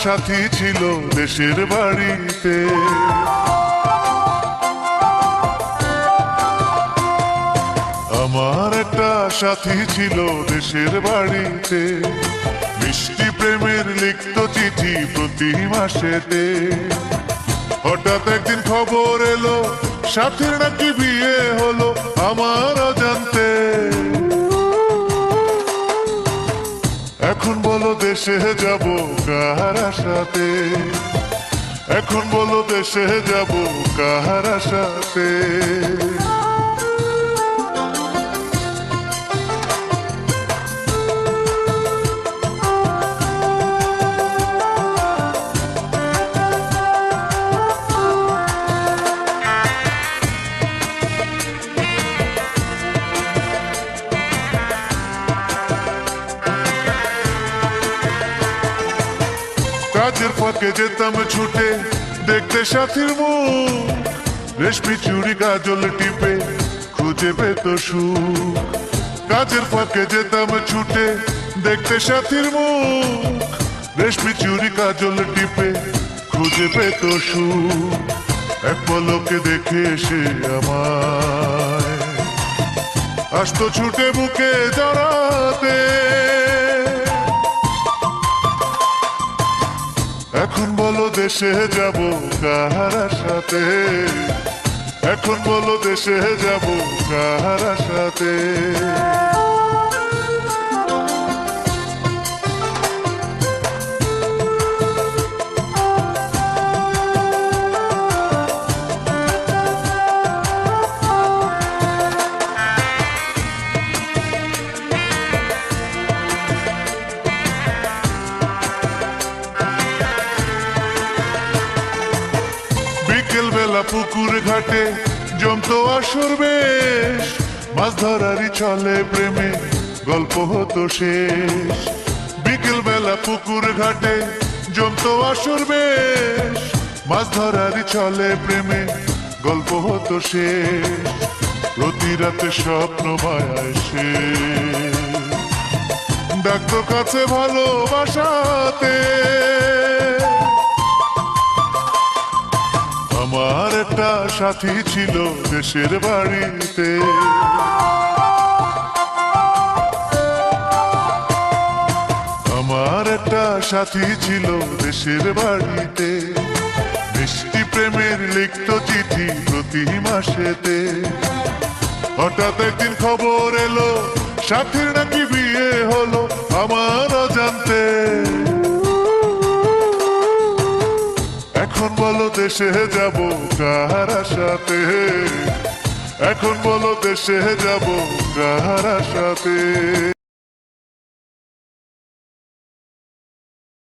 সাথী ছিল দেশের বাড়িতে। আমার একটা সাথী ছিল দেশের বাড়িতে, মিষ্টি প্রেমের লিখত চিঠি প্রতি মাসেতে। হঠাৎ একদিন খবর এলো সাথীর নাকি বিয়ে হলো আমার অজান্তে। এখন বলো দেশে যাব কার আশাতে, এখন বলো দেশে যাব কার আশাতে। কাজের ফাঁকে যেতাম ছুটে দেখতে সাথীর মুখ, রেশমি চুড়ি কাজল টিপে খুঁজে পেত সুখ। কাজের ফাঁকে যেতাম ছুটে দেখতে সাথীর মুখ, রেশমি চুড়ি কাজল টিপে খুঁজে পেত সুখ। এক পলকে দেখে এসে আমায় আসতো ছুটে বুকে জড়াতে। এখন বলো দেশে যাব কার আশাতে, এখন বলো দেশে যাব কার আশাতে। বিকেল বেলা পুকুর ঘাটে জমতো আসর বেশ, মাছ ধরারই চলে প্রেমে গল্প হতো শেষ। বিকেল বেলা পুকুর ঘাটে জমতো আসর বেশ, মাছ ধরারই চলে প্রেমে গল্প হতো শেষ। প্রতি রাতে স্বপ্ন মায়ায় সে ডাকতো কাছে ভালোবাসাতে। আমার একটা সাথী ছিল দেশের বাড়িতে, আমার একটা সাথী ছিল দেশের বাড়িতে, মিষ্টি প্রেমের লিখত চিঠি প্রতি মাসেতে। হঠাৎ একদিন খবর এলো সাথীর নাকি বিয়ে হলো আমার অজান্তে। এখন বলো দেশে যাব কার আশাতে, এখন বলো দেশে যাব কার আশাতে।